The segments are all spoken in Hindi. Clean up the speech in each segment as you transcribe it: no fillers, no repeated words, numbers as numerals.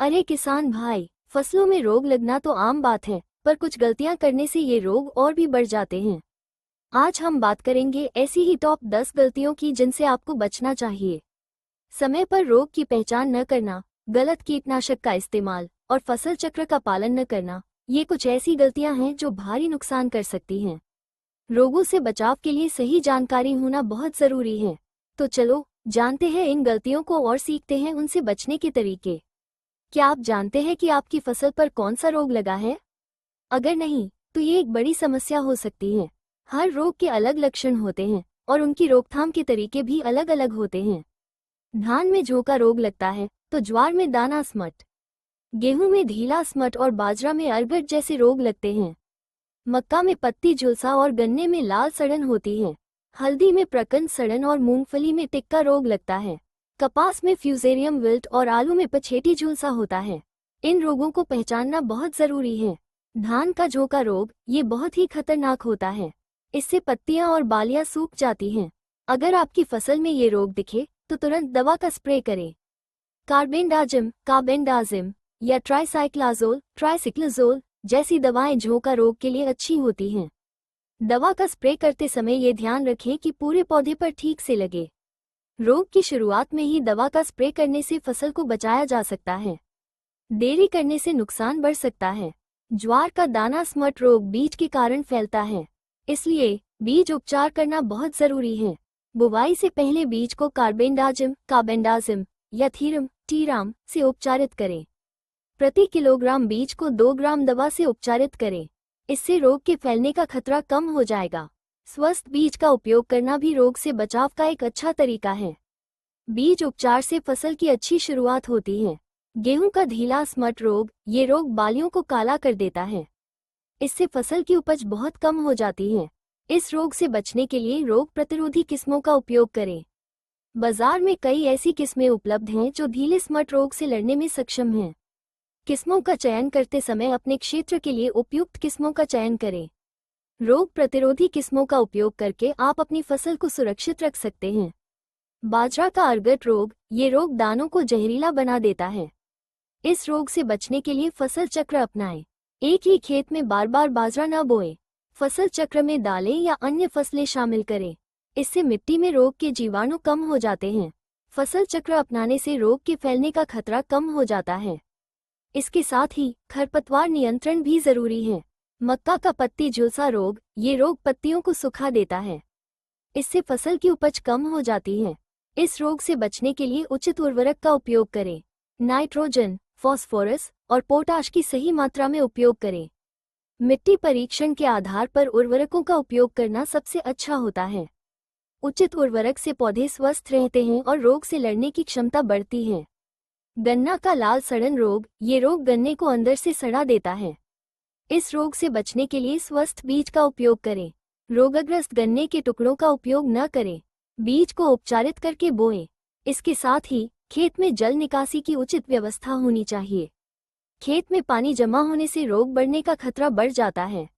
प्यारे किसान भाई, फसलों में रोग लगना तो आम बात है, पर कुछ गलतियां करने से ये रोग और भी बढ़ जाते हैं। आज हम बात करेंगे ऐसी ही टॉप 10 गलतियों की जिनसे आपको बचना चाहिए। समय पर रोग की पहचान न करना, गलत कीटनाशक का इस्तेमाल और फसल चक्र का पालन न करना, ये कुछ ऐसी गलतियां हैं जो भारी नुकसान कर सकती हैं। रोगों से बचाव के लिए सही जानकारी होना बहुत जरूरी है। तो चलो जानते हैं इन गलतियों को और सीखते हैं उनसे बचने के तरीके। क्या आप जानते हैं कि आपकी फसल पर कौन सा रोग लगा है? अगर नहीं, तो ये एक बड़ी समस्या हो सकती है। हर रोग के अलग लक्षण होते हैं और उनकी रोकथाम के तरीके भी अलग अलग होते हैं। धान में झोंका रोग लगता है तो ज्वार में दाना स्मट, गेहूं में ढीला स्मट और बाजरा में अरगट जैसे रोग लगते हैं। मक्का में पत्ती झुलसा और गन्ने में लाल सड़न होती है। हल्दी में प्रकंद सड़न और मूंगफली में टिक्का रोग लगता है। कपास में फ्यूजेरियम विल्ट और आलू में पछेटी झुलसा होता है। इन रोगों को पहचानना बहुत जरूरी है। धान का झोंका रोग ये बहुत ही खतरनाक होता है। इससे पत्तियां और बालियां सूख जाती हैं। अगर आपकी फसल में ये रोग दिखे तो तुरंत दवा का स्प्रे करें। कार्बेंडाजिम या ट्राइसाइक्लाजोल जैसी दवाएं झोंका रोग के लिए अच्छी होती हैं। दवा का स्प्रे करते समय ये ध्यान रखें कि पूरे पौधे पर ठीक से लगे। रोग की शुरुआत में ही दवा का स्प्रे करने से फसल को बचाया जा सकता है। देरी करने से नुकसान बढ़ सकता है। ज्वार का दाना स्मट रोग बीज के कारण फैलता है, इसलिए बीज उपचार करना बहुत जरूरी है। बुवाई से पहले बीज को कार्बेंडाजिम या टीराम से उपचारित करें। प्रति किलोग्राम बीज को 2 ग्राम दवा से उपचारित करें। इससे रोग के फैलने का खतरा कम हो जाएगा। स्वस्थ बीज का उपयोग करना भी रोग से बचाव का एक अच्छा तरीका है। बीज उपचार से फसल की अच्छी शुरुआत होती है। गेहूं का ढीला स्मट रोग ये रोग बालियों को काला कर देता है। इससे फसल की उपज बहुत कम हो जाती है। इस रोग से बचने के लिए रोग प्रतिरोधी किस्मों का उपयोग करें। बाजार में कई ऐसी किस्में उपलब्ध हैं जो ढीले स्मट रोग से लड़ने में सक्षम हैं। किस्मों का चयन करते समय अपने क्षेत्र के लिए उपयुक्त किस्मों का चयन करें। रोग प्रतिरोधी किस्मों का उपयोग करके आप अपनी फसल को सुरक्षित रख सकते हैं। बाजरा का अरगट रोग ये रोग दानों को जहरीला बना देता है। इस रोग से बचने के लिए फसल चक्र अपनाएं। एक ही खेत में बार बार बाजरा न बोएं। फसल चक्र में दालें या अन्य फसलें शामिल करें। इससे मिट्टी में रोग के जीवाणु कम हो जाते हैं। फसल चक्र अपनाने से रोग के फैलने का खतरा कम हो जाता है। इसके साथ ही खरपतवार नियंत्रण भी जरूरी है। मक्का का पत्ती झुलसा रोग ये रोग पत्तियों को सुखा देता है। इससे फसल की उपज कम हो जाती है। इस रोग से बचने के लिए उचित उर्वरक का उपयोग करें। नाइट्रोजन, फास्फोरस और पोटाश की सही मात्रा में उपयोग करें। मिट्टी परीक्षण के आधार पर उर्वरकों का उपयोग करना सबसे अच्छा होता है। उचित उर्वरक से पौधे स्वस्थ रहते हैं और रोग से लड़ने की क्षमता बढ़ती है। गन्ना का लाल सड़न रोग ये रोग गन्ने को अंदर से सड़ा देता है। इस रोग से बचने के लिए स्वस्थ बीज का उपयोग करें। रोगग्रस्त गन्ने के टुकड़ों का उपयोग न करें। बीज को उपचारित करके बोएं। इसके साथ ही खेत में जल निकासी की उचित व्यवस्था होनी चाहिए। खेत में पानी जमा होने से रोग बढ़ने का खतरा बढ़ जाता है।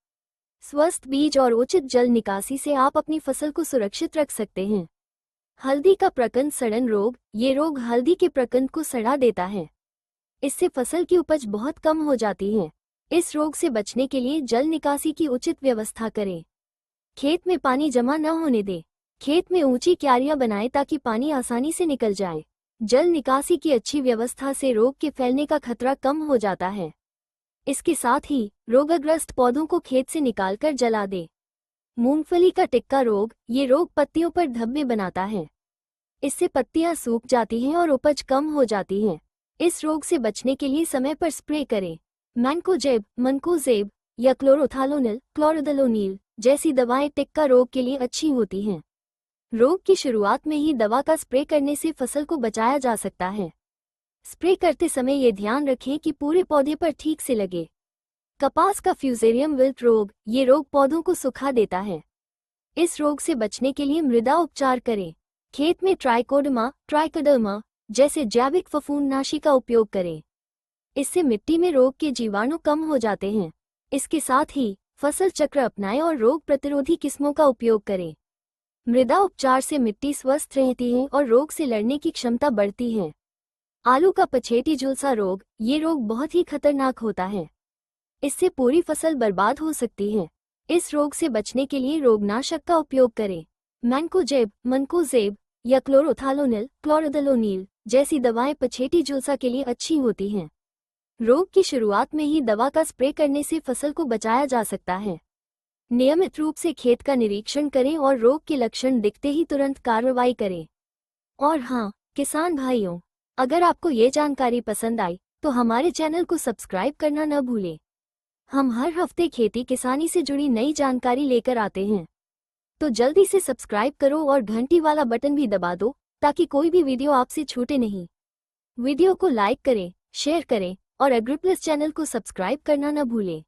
स्वस्थ बीज और उचित जल निकासी से आप अपनी फसल को सुरक्षित रख सकते हैं। हल्दी का प्रकंद सड़न रोग ये रोग हल्दी के प्रकंद को सड़ा देता है। इससे फसल की उपज बहुत कम हो जाती है। इस रोग से बचने के लिए जल निकासी की उचित व्यवस्था करें। खेत में पानी जमा न होने दें। खेत में ऊंची क्यारियां बनाएं ताकि पानी आसानी से निकल जाए। जल निकासी की अच्छी व्यवस्था से रोग के फैलने का खतरा कम हो जाता है। इसके साथ ही रोगग्रस्त पौधों को खेत से निकालकर जला दें। मूंगफली का टिक्का रोग ये रोग पत्तियों पर धब्बे बनाता है। इससे पत्तियां सूख जाती हैं और उपज कम हो जाती है। इस रोग से बचने के लिए समय पर स्प्रे करें। मैंकोजेब या क्लोरोदलोनिल जैसी दवाएं टिक्का रोग के लिए अच्छी होती हैं। रोग की शुरुआत में ही दवा का स्प्रे करने से फसल को बचाया जा सकता है। स्प्रे करते समय ये ध्यान रखें कि पूरे पौधे पर ठीक से लगे। कपास का फ्यूजेरियम विल्ट रोग ये रोग पौधों को सुखा देता है। इस रोग से बचने के लिए मृदा उपचार करें। खेत में ट्राइकोडर्मा जैसे जैविक फफूंदनाशी का उपयोग करें। इससे मिट्टी में रोग के जीवाणु कम हो जाते हैं। इसके साथ ही फसल चक्र अपनाएं और रोग प्रतिरोधी किस्मों का उपयोग करें। मृदा उपचार से मिट्टी स्वस्थ रहती है और रोग से लड़ने की क्षमता बढ़ती है। आलू का पछेटी झुलसा रोग, ये रोग बहुत ही खतरनाक होता है। इससे पूरी फसल बर्बाद हो सकती है। इस रोग से बचने के लिए रोगनाशक का उपयोग करें। मैंकोजेब, मनकोजेब या क्लोरोथालोनिल, क्लोरोदलोनिल जैसी दवाएं पछेटी झुलसा के लिए अच्छी होती हैं। रोग की शुरुआत में ही दवा का स्प्रे करने से फसल को बचाया जा सकता है। नियमित रूप से खेत का निरीक्षण करें और रोग के लक्षण दिखते ही तुरंत कार्रवाई करें। और हाँ, किसान भाइयों, अगर आपको ये जानकारी पसंद आई तो हमारे चैनल को सब्सक्राइब करना न भूलें। हम हर हफ्ते खेती किसानी से जुड़ी नई जानकारी लेकर आते हैं, तो जल्दी से सब्सक्राइब करो और घंटी वाला बटन भी दबा दो ताकि कोई भी वीडियो आपसे छूटे नहीं। वीडियो को लाइक करें, शेयर करें और एग्रीप्लस चैनल को सब्सक्राइब करना न भूलें।